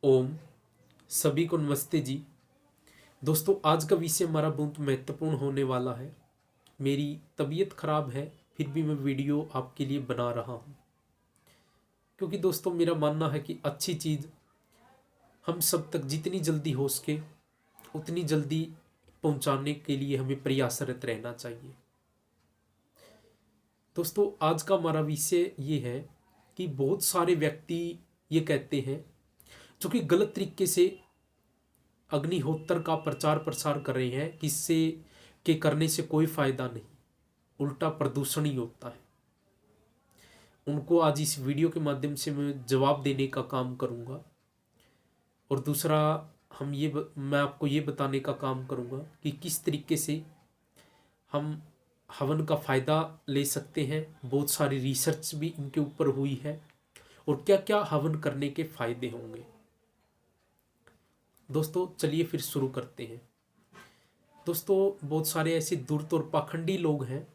ओम सभी को नमस्ते जी। दोस्तों, आज का विषय हमारा बहुत महत्वपूर्ण होने वाला है। मेरी तबीयत खराब है, फिर भी मैं वीडियो आपके लिए बना रहा हूँ, क्योंकि दोस्तों मेरा मानना है कि अच्छी चीज़ हम सब तक जितनी जल्दी हो सके उतनी जल्दी पहुँचाने के लिए हमें प्रयासरत रहना चाहिए। दोस्तों, आज का हमारा विषय ये है कि बहुत सारे व्यक्ति ये कहते हैं, जो कि गलत तरीके से अग्निहोत्र का प्रचार प्रसार कर रहे हैं कि इससे के करने से कोई फायदा नहीं, उल्टा प्रदूषण ही होता है। उनको आज इस वीडियो के माध्यम से मैं जवाब देने का काम करूंगा। और दूसरा, मैं आपको ये बताने का काम करूंगा कि किस तरीके से हम हवन का फ़ायदा ले सकते हैं। बहुत सारी रिसर्च भी इनके ऊपर हुई है, और क्या क्या हवन करने के फायदे होंगे। दोस्तों चलिए फिर शुरू करते हैं। दोस्तों, बहुत सारे ऐसे धूर्त और पाखंडी लोग हैं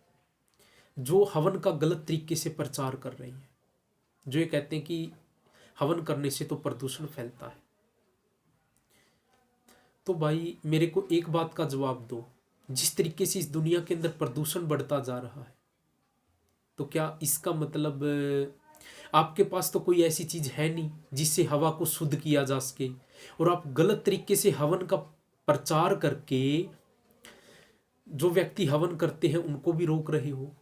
जो हवन का गलत तरीके से प्रचार कर रहे हैं, जो ये कहते हैं कि हवन करने से तो प्रदूषण फैलता है। तो भाई मेरे को एक बात का जवाब दो, जिस तरीके से इस दुनिया के अंदर प्रदूषण बढ़ता जा रहा है, तो क्या इसका मतलब आपके पास तो कोई ऐसी चीज है नहीं जिससे हवा को शुद्ध किया जा सके, और आप गलत तरीके से हवन का प्रचार करके जो व्यक्ति हवन करते हैं उनको भी रोक रहे हो।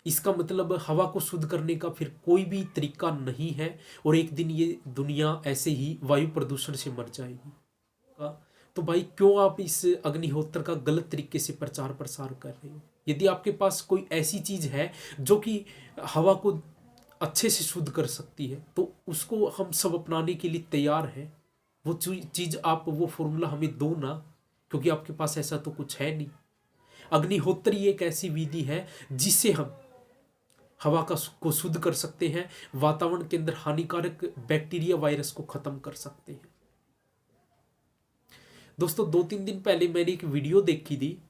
इसका मतलब हवा को शुद्ध करने का फिर कोई भी तरीका नहीं है, और एक दिन ये दुनिया ऐसे ही वायु प्रदूषण से मर जाएगी। तो भाई क्यों आप इस अग्निहोत्र का गलत तरीके से प्रचार प्रसार कर रहे हो? यदि आपके पास कोई ऐसी चीज है जो कि हवा को अच्छे से शुद्ध कर सकती है, तो उसको हम सब अपनाने के लिए तैयार हैं। वो चीज आप वो फॉर्मूला हमें दो ना, क्योंकि आपके पास ऐसा तो कुछ है नहीं। अग्निहोत्र ही एक ऐसी विधि है जिससे हम हवा को शुद्ध कर सकते हैं, वातावरण के अंदर हानिकारक बैक्टीरिया वायरस को खत्म कर सकते हैं। दोस्तों, 2-3 दिन पहले मैंने एक वीडियो देखी थी।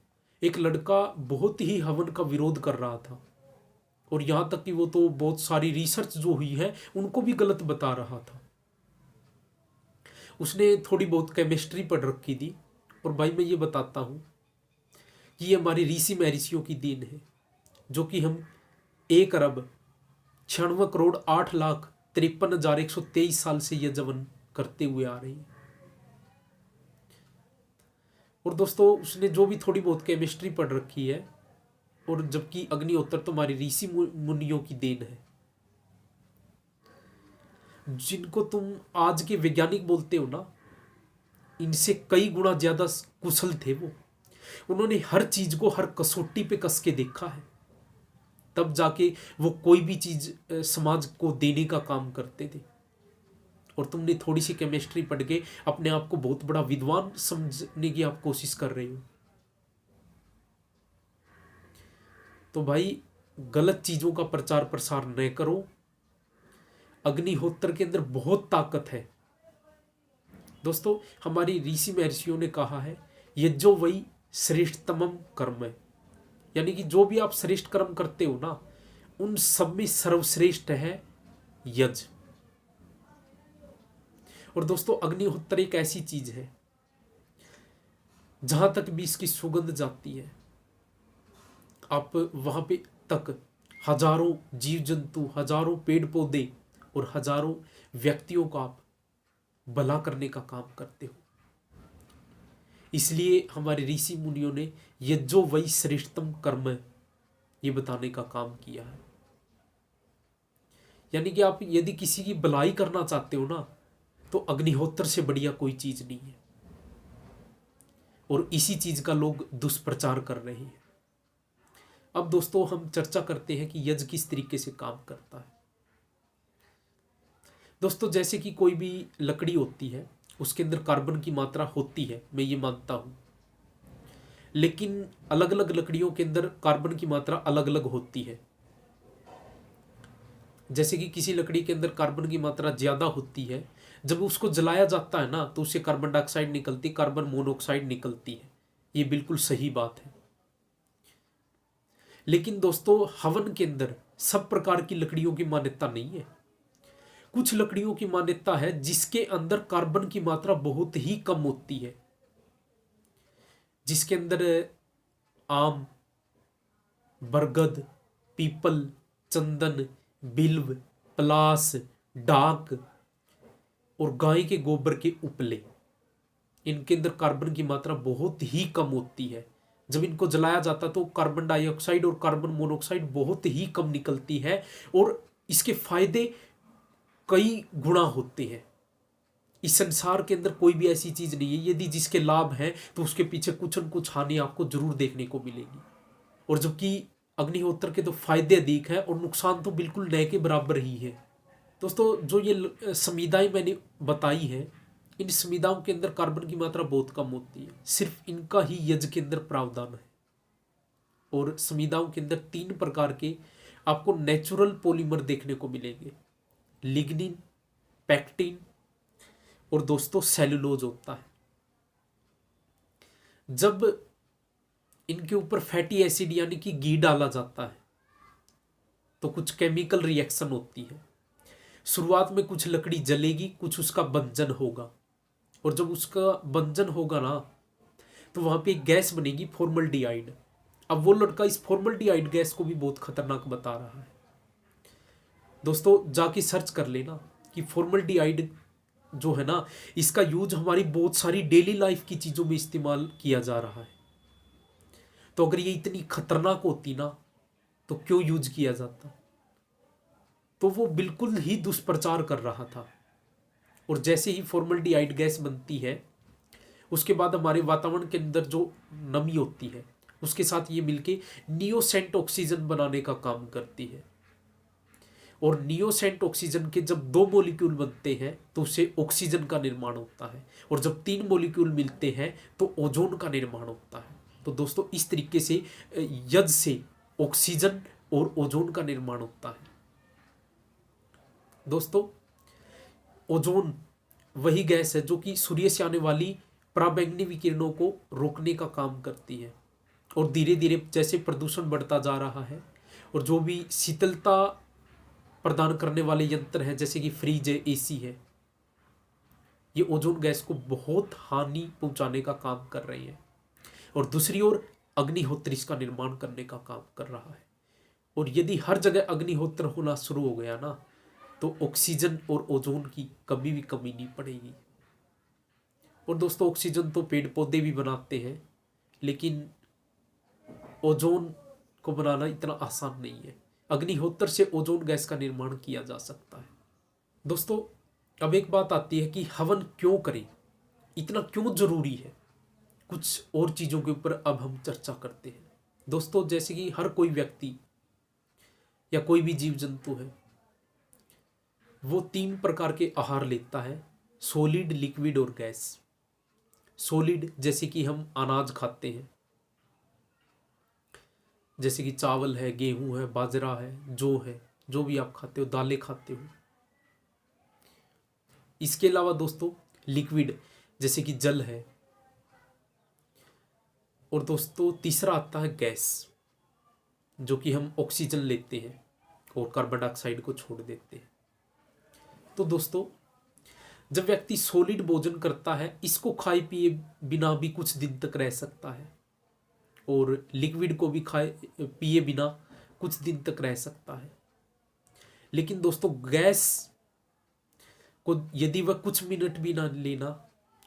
एक लड़का बहुत ही हवन का विरोध कर रहा था, और यहां तक कि वो तो बहुत सारी रिसर्च जो हुई है उनको भी गलत बता रहा था। उसने थोड़ी बहुत केमिस्ट्री पढ़ रखी थी, और भाई मैं ये बताता हूं कि ये हमारी ऋषि महर्षियों की देन है, जो कि हम 1,96,08,53,123 साल से यह जवन करते हुए आ रहे हैं। और दोस्तों, उसने जो भी थोड़ी बहुत केमिस्ट्री पढ़ रखी है, और जबकि अग्निहोत्र तो हमारी ऋषि मुनियों की देन है, जिनको तुम आज के वैज्ञानिक बोलते हो ना, इनसे कई गुना ज्यादा कुशल थे वो। उन्होंने हर चीज को हर कसौटी पे कस के देखा है, तब जाके वो कोई भी चीज समाज को देने का काम करते थे। और तुमने थोड़ी सी केमिस्ट्री पढ़ के अपने आप को बहुत बड़ा विद्वान समझने की आप कोशिश कर रहे हो। तो भाई गलत चीजों का प्रचार प्रसार न करो। अग्निहोत्र के अंदर बहुत ताकत है। दोस्तों, हमारी ऋषि महर्षियों ने कहा है, यज्ञो वही श्रेष्ठतम कर्म है। यानी कि जो भी आप श्रेष्ठ कर्म करते हो ना, उन सब में सर्वश्रेष्ठ है यज्ञ। और दोस्तों, अग्निहोत्र एक ऐसी चीज है जहां तक भी इसकी सुगंध जाती है, आप वहां पे तक हजारों जीव जंतु, हजारों पेड़ पौधे और हजारों व्यक्तियों का आप भला करने का काम करते हो। इसलिए हमारे ऋषि मुनियों ने यज्ञो वही श्रेष्ठतम कर्म ये बताने का काम किया है। यानी कि आप यदि किसी की भलाई करना चाहते हो ना, तो अग्निहोत्र से बढ़िया कोई चीज नहीं है। और इसी चीज का लोग दुष्प्रचार कर रहे हैं। अब दोस्तों, हम चर्चा करते हैं कि यज्ञ किस तरीके से काम करता है। दोस्तों, जैसे कि कोई भी लकड़ी होती है, उसके अंदर कार्बन की मात्रा होती है, मैं ये मानता हूं। लेकिन अलग अलग लकड़ियों के अंदर कार्बन की मात्रा अलग अलग होती है। जैसे कि किसी लकड़ी के अंदर कार्बन की मात्रा ज्यादा होती है, जब उसको जलाया जाता है ना, तो उससे कार्बन डाइऑक्साइड निकलती, कार्बन मोनोऑक्साइड निकलती है। ये बिल्कुल सही बात है। लेकिन दोस्तों, हवन के अंदर सब प्रकार की लकड़ियों की मान्यता नहीं है। कुछ लकड़ियों की मान्यता है जिसके अंदर कार्बन की मात्रा बहुत ही कम होती है, जिसके अंदर आम, बरगद, पीपल, चंदन, बिल्व, पलास, डाक और गाय के गोबर के उपले, इनके अंदर कार्बन की मात्रा बहुत ही कम होती है। जब इनको जलाया जाता तो कार्बन डाइऑक्साइड और कार्बन मोनोऑक्साइड बहुत ही कम निकलती है और इसके फायदे कई गुना होते हैं। इस संसार के अंदर कोई भी ऐसी चीज नहीं है यदि जिसके लाभ हैं तो उसके पीछे कुछ न कुछ हानि आपको जरूर देखने को मिलेगी। और जबकि अग्निहोत्र के तो फायदे अधिक है और नुकसान तो बिल्कुल न के बराबर ही है। दोस्तों, जो ये संविधाएं मैंने बताई है, इन संविधाओं के अंदर कार्बन की मात्रा बहुत कम होती है, सिर्फ इनका ही यज्ञ के अंदर प्रावधान है। और संविधाओं के अंदर 3 प्रकार के आपको नेचुरल पॉलीमर देखने को मिलेंगे, लिग्निन, पैक्टिन और दोस्तों सेलुलोज होता है। जब इनके ऊपर फैटी एसिड यानी कि घी डाला जाता है तो कुछ केमिकल रिएक्शन होती है। शुरुआत में कुछ लकड़ी जलेगी, कुछ उसका बंधन होगा, और जब उसका बंधन होगा ना तो वहां पे एक गैस बनेगी फॉर्मल्डिहाइड। अब वो लड़का इस फॉर्मल्डिहाइड गैस को भी बहुत खतरनाक बता रहा है। दोस्तों, जाके सर्च कर लेना कि फॉर्मल्डिहाइड जो है ना, इसका यूज हमारी बहुत सारी डेली लाइफ की चीजों में इस्तेमाल किया जा रहा है। तो अगर ये इतनी खतरनाक होती ना तो क्यों यूज किया जाता? तो वो बिल्कुल ही दुष्प्रचार कर रहा था। और जैसे ही फॉर्मल्डिहाइड गैस बनती है उसके बाद हमारे वातावरण के अंदर जो नमी होती है उसके साथ ये मिलके नियोसेंट ऑक्सीजन बनाने का काम करती है। और नियोसेंट ऑक्सीजन के जब 2 मॉलिक्यूल बनते हैं तो उससे ऑक्सीजन का निर्माण होता है, और जब 3 मॉलिक्यूल मिलते हैं तो ओजोन का निर्माण होता है। तो दोस्तों, इस तरीके से यज्ञ से ऑक्सीजन और ओजोन का निर्माण होता है। दोस्तों, ओजोन वही गैस है जो कि सूर्य से आने वाली पराबैंगनी विकिरणों को रोकने का काम करती है। और धीरे धीरे जैसे प्रदूषण बढ़ता जा रहा है और जो भी शीतलता प्रदान करने वाले यंत्र हैं जैसे कि फ्रिज है, एसी है, ये ओजोन गैस को बहुत हानि पहुंचाने का काम कर रहे हैं। और दूसरी ओर अग्निहोत्र इसका निर्माण करने का काम कर रहा है। और यदि हर जगह अग्निहोत्र होना शुरू हो गया ना तो ऑक्सीजन और ओजोन की कभी भी कमी नहीं पड़ेगी। और दोस्तों, ऑक्सीजन तो पेड़ पौधे भी बनाते हैं, लेकिन ओजोन को बनाना इतना आसान नहीं है। अग्निहोत्र से ओजोन गैस का निर्माण किया जा सकता है। दोस्तों, अब एक बात आती है कि हवन क्यों करें, इतना क्यों जरूरी है। कुछ और चीजों के ऊपर अब हम चर्चा करते हैं। दोस्तों, जैसे कि हर कोई व्यक्ति या कोई भी जीव जंतु है वो 3 प्रकार के आहार लेता है, सॉलिड, लिक्विड और गैस। सॉलिड जैसे कि हम अनाज खाते हैं, जैसे कि चावल है, गेहूं है, बाजरा है, जौ है, जो भी आप खाते हो, दालें खाते हो। इसके अलावा दोस्तों लिक्विड जैसे कि जल है। और दोस्तों तीसरा आता है गैस, जो कि हम ऑक्सीजन लेते हैं और कार्बन डाइऑक्साइड को छोड़ देते हैं। तो दोस्तों, जब व्यक्ति सॉलिड भोजन करता है इसको खाए पिए बिना भी कुछ दिन तक रह सकता है, और लिक्विड को भी खाए पिए बिना कुछ दिन तक रह सकता है। लेकिन दोस्तों, गैस को यदि वह कुछ मिनट भी ना लेना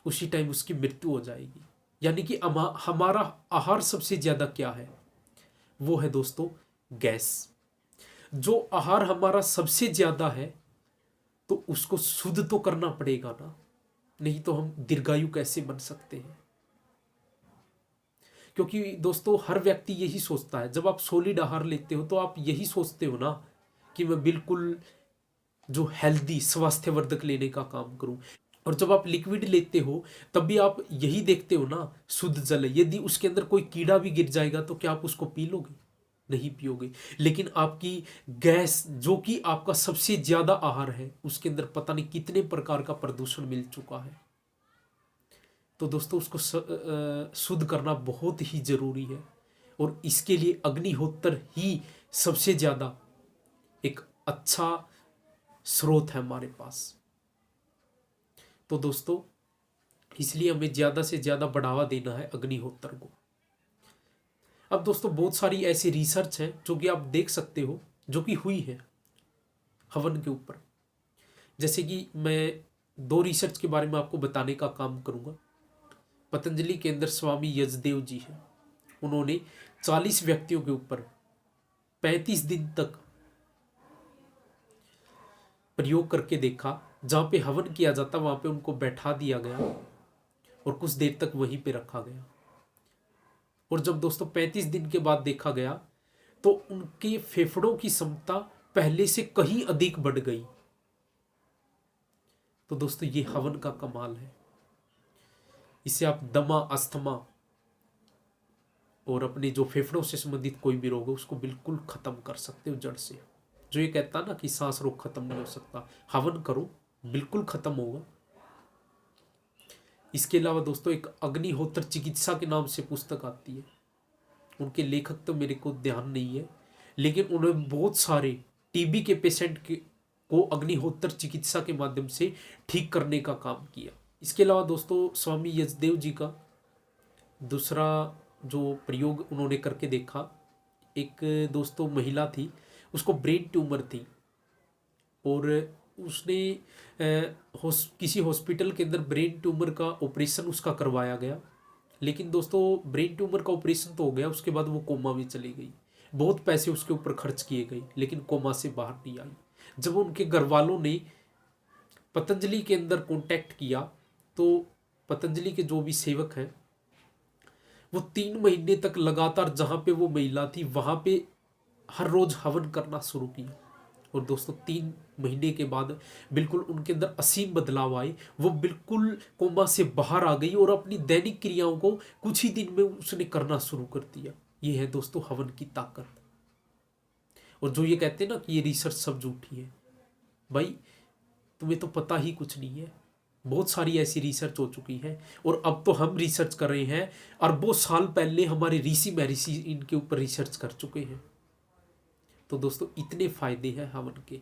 उसी टाइम उसकी मृत्यु हो जाएगी। यानी कि हमारा आहार सबसे ज्यादा क्या है, वो है दोस्तों गैस। जो आहार हमारा सबसे ज्यादा है तो उसको शुद्ध तो करना पड़ेगा ना, नहीं तो हम दीर्घायु कैसे बन सकते हैं। क्योंकि दोस्तों हर व्यक्ति यही सोचता है, जब आप सॉलिड आहार लेते हो तो आप यही सोचते हो ना कि मैं बिल्कुल जो हेल्दी स्वास्थ्यवर्धक लेने का काम करूं। और जब आप लिक्विड लेते हो तब भी आप यही देखते हो ना, शुद्ध जल है, यदि उसके अंदर कोई कीड़ा भी गिर जाएगा तो क्या आप उसको पी लोगे? नहीं पियोगे। लेकिन आपकी गैस जो कि आपका सबसे ज्यादा आहार है उसके अंदर पता नहीं कितने प्रकार का प्रदूषण मिल चुका है। तो दोस्तों उसको शुद्ध करना बहुत ही जरूरी है, और इसके लिए अग्निहोत्र ही सबसे ज्यादा एक अच्छा स्रोत है हमारे पास। तो दोस्तों इसलिए हमें ज़्यादा से ज़्यादा बढ़ावा देना है अग्निहोत्र को। अब दोस्तों बहुत सारी ऐसी रिसर्च है जो कि आप देख सकते हो, जो कि हुई है हवन के ऊपर। जैसे कि मैं दो रिसर्च के बारे में आपको बताने का काम करूंगा। पतंजलि के अंदर स्वामी यजदेव जी हैं, उन्होंने 40 व्यक्तियों के ऊपर 35 दिन तक प्रयोग करके देखा। जहां पे हवन किया जाता वहां पे उनको बैठा दिया गया और कुछ देर तक वहीं पे रखा गया। और जब दोस्तों 35 दिन के बाद देखा गया तो उनके फेफड़ों की क्षमता पहले से कहीं अधिक बढ़ गई। तो दोस्तों ये हवन का कमाल है। इससे आप दमा, अस्थमा और अपने जो फेफड़ों से संबंधित कोई भी रोग है उसको बिल्कुल खत्म कर सकते हो जड़ से। जो ये कहता ना कि सांस रोग खत्म नहीं हो सकता, हवन करो बिल्कुल खत्म होगा। इसके अलावा दोस्तों एक अग्निहोत्र चिकित्सा के नाम से पुस्तक आती है, उनके लेखक तो मेरे को ध्यान नहीं है, लेकिन उन्होंने बहुत सारे टीबी के पेशेंट को अग्निहोत्र चिकित्सा के माध्यम से ठीक करने का काम किया। इसके अलावा दोस्तों स्वामी यजदेव जी का दूसरा जो प्रयोग उन्होंने करके देखा, एक दोस्तों महिला थी, उसको ब्रेन ट्यूमर थी और उसने किसी हॉस्पिटल के अंदर ब्रेन ट्यूमर का ऑपरेशन उसका करवाया गया। लेकिन दोस्तों ब्रेन ट्यूमर का ऑपरेशन तो हो गया, उसके बाद वो कोमा में चली गई। बहुत पैसे उसके ऊपर खर्च किए गए लेकिन कोमा से बाहर नहीं आई। जब उनके घर वालों ने पतंजलि के अंदर कांटेक्ट किया तो पतंजलि के जो भी सेवक हैं वो 3 महीने तक लगातार जहां पे वो महिला थी वहां पे हर रोज हवन करना शुरू किया। और दोस्तों 3 महीने के बाद बिल्कुल उनके अंदर असीम बदलाव आए, वो बिल्कुल कोमा से बाहर आ गई और अपनी दैनिक क्रियाओं को कुछ ही दिन में उसने करना शुरू कर दिया। ये है दोस्तों हवन की ताकत। और जो ये कहते हैं ना कि ये रिसर्च सब झूठी है, भाई तुम्हें तो पता ही कुछ नहीं है। बहुत सारी ऐसी रिसर्च हो चुकी है और अब तो हम रिसर्च कर रहे हैं। अरबों साल पहले हमारे ऋषि महर्षि इनके ऊपर रिसर्च कर चुके हैं। तो दोस्तों इतने फायदे हैं हवन के।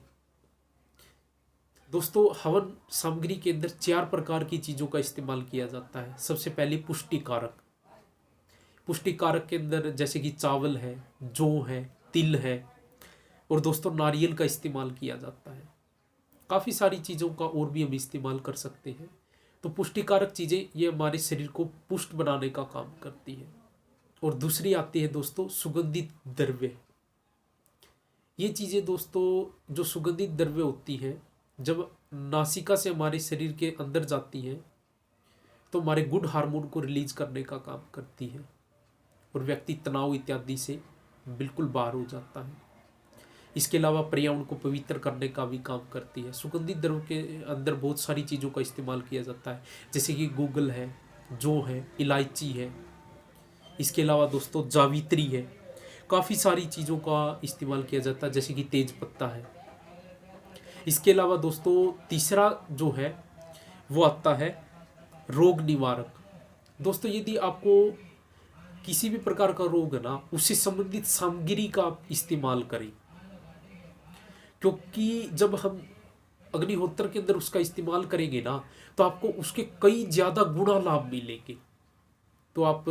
दोस्तों हवन सामग्री के अंदर 4 प्रकार की चीजों का इस्तेमाल किया जाता है। सबसे पहले पुष्टिकारक। पुष्टिकारक के अंदर जैसे कि चावल है, जौ है, तिल है और दोस्तों नारियल का इस्तेमाल किया जाता है। काफी सारी चीजों का और भी हम इस्तेमाल कर सकते हैं। तो पुष्टिकारक चीजें ये हमारे शरीर को पुष्ट बनाने का काम करती है। और दूसरी आती है दोस्तों सुगंधित द्रव्य। ये चीजें दोस्तों जो सुगंधित द्रव्य होती हैं जब नासिका से हमारे शरीर के अंदर जाती हैं तो हमारे गुड हार्मोन को रिलीज करने का काम करती है और व्यक्ति तनाव इत्यादि से बिल्कुल बाहर हो जाता है। इसके अलावा पर्यावरण को पवित्र करने का भी काम करती है। सुगंधित द्रव्य के अंदर बहुत सारी चीज़ों का इस्तेमाल किया जाता है, जैसे कि गूगल है, जौ है, इलायची है। इसके अलावा दोस्तों जावित्री है। काफ़ी सारी चीज़ों का इस्तेमाल किया जाता है, जैसे कि तेज पत्ता है। इसके अलावा दोस्तों तीसरा जो है वो आता है रोग निवारक। दोस्तों यदि आपको किसी भी प्रकार का रोग है ना, उससे संबंधित सामग्री का आप इस्तेमाल करें, क्योंकि जब हम अग्निहोत्र के अंदर उसका इस्तेमाल करेंगे ना तो आपको उसके कई ज्यादा गुना लाभ मिलेंगे। तो आप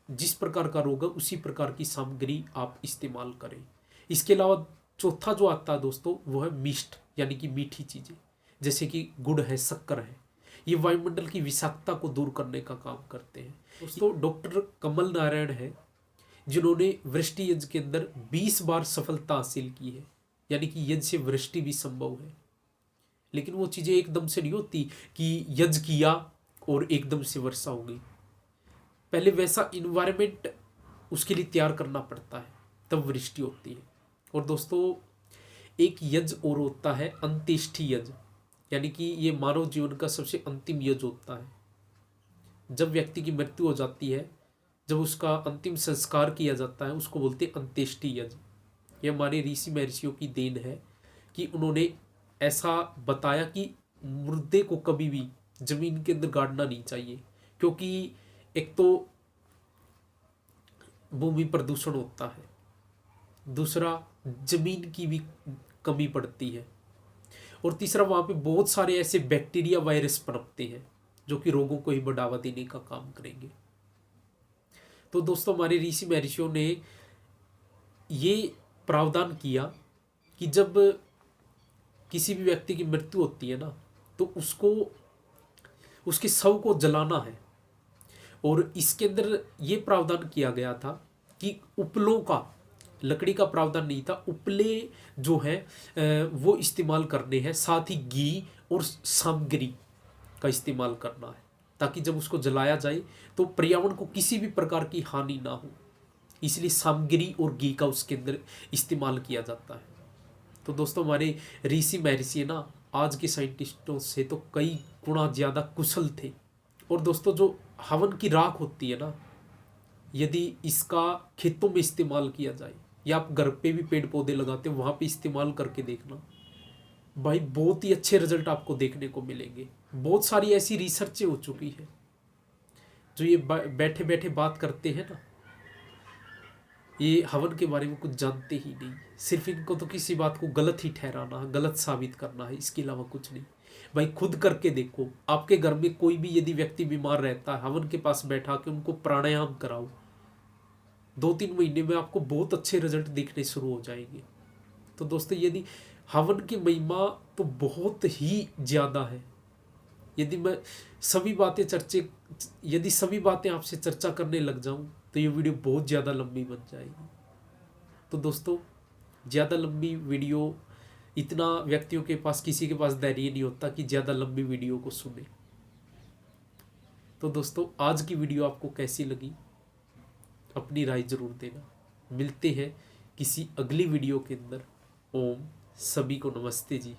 जिस प्रकार का रोग है उसी प्रकार की सामग्री आप इस्तेमाल करें। इसके अलावा चौथा जो आता है दोस्तों वो है मिष्ट, यानी कि मीठी चीजें, जैसे कि गुड़ है, शक्कर है। ये वायुमंडल की विषाक्तता को दूर करने का काम करते हैं। दोस्तों डॉक्टर कमल नारायण है जिन्होंने वृष्टि यज्ञ के अंदर 20 बार सफलता हासिल की है, यानी कि यज्ञ से वृष्टि भी संभव है। लेकिन वो चीजें एकदम से नहीं होती कि यज्ञ किया और एकदम से वर्षा हो गई। पहले वैसा इन्वायरमेंट उसके लिए तैयार करना पड़ता है, तब वृष्टि होती है। और दोस्तों एक यज्ञ और होता है अंत्येष्टि यज्ञ, यानी कि ये मानव जीवन का सबसे अंतिम यज्ञ होता है। जब व्यक्ति की मृत्यु हो जाती है, जब उसका अंतिम संस्कार किया जाता है, उसको बोलते हैं अंत्येष्टि यज्ञ। ये हमारे ऋषि महर्षियों की देन है कि उन्होंने ऐसा बताया कि मुर्दे को कभी भी जमीन के अंदर गाड़ना नहीं चाहिए, क्योंकि एक तो भूमि प्रदूषण होता है, दूसरा जमीन की भी कमी पड़ती है, और तीसरा वहाँ पे बहुत सारे ऐसे बैक्टीरिया वायरस पनपते हैं जो कि रोगों को ही बढ़ावा देने का काम करेंगे। तो दोस्तों हमारे ऋषि महर्षियों ने ये प्रावधान किया कि जब किसी भी व्यक्ति की मृत्यु होती है ना, तो उसको उसके शव को जलाना है। और इसके अंदर ये प्रावधान किया गया था कि उपलों का, लकड़ी का प्रावधान नहीं था, उपले जो है वो इस्तेमाल करने हैं, साथ ही घी और सामग्री का इस्तेमाल करना है, ताकि जब उसको जलाया जाए तो पर्यावरण को किसी भी प्रकार की हानि ना हो। इसलिए सामग्री और घी का उसके अंदर इस्तेमाल किया जाता है। तो दोस्तों हमारे ऋषि महर्षि ना आज के साइंटिस्टों से तो कई गुना ज़्यादा कुशल थे। और दोस्तों जो हवन की राख होती है ना, यदि इसका खेतों में इस्तेमाल किया जाए या आप घर पे भी पेड़ पौधे लगाते हो वहाँ पे इस्तेमाल करके देखना भाई, बहुत ही अच्छे रिजल्ट आपको देखने को मिलेंगे। बहुत सारी ऐसी रिसर्चें हो चुकी है जो ये बैठे बैठे बात करते हैं ना, ये हवन के बारे में कुछ जानते ही नहीं। सिर्फ इनको तो किसी बात को गलत ही ठहराना है, गलत साबित करना है, इसके अलावा कुछ नहीं। भाई खुद करके देखो, आपके घर में कोई भी यदि व्यक्ति बीमार रहता है, हवन के पास बैठा के उनको प्राणायाम कराओ, 2-3 महीने में आपको बहुत अच्छे रिजल्ट दिखने शुरू हो जाएंगे। तो दोस्तों यदि हवन की महिमा तो बहुत ही ज़्यादा है। यदि सभी बातें आपसे चर्चा करने लग जाऊं तो ये वीडियो बहुत ज़्यादा लंबी बन जाएगी। तो दोस्तों ज़्यादा लंबी वीडियो, इतना व्यक्तियों के पास, किसी के पास धैर्य नहीं होता कि ज़्यादा लंबी वीडियो को सुने। तो दोस्तों आज की वीडियो आपको कैसी लगी अपनी राय जरूर देना। मिलते हैं किसी अगली वीडियो के अंदर। ओम, सभी को नमस्ते जी।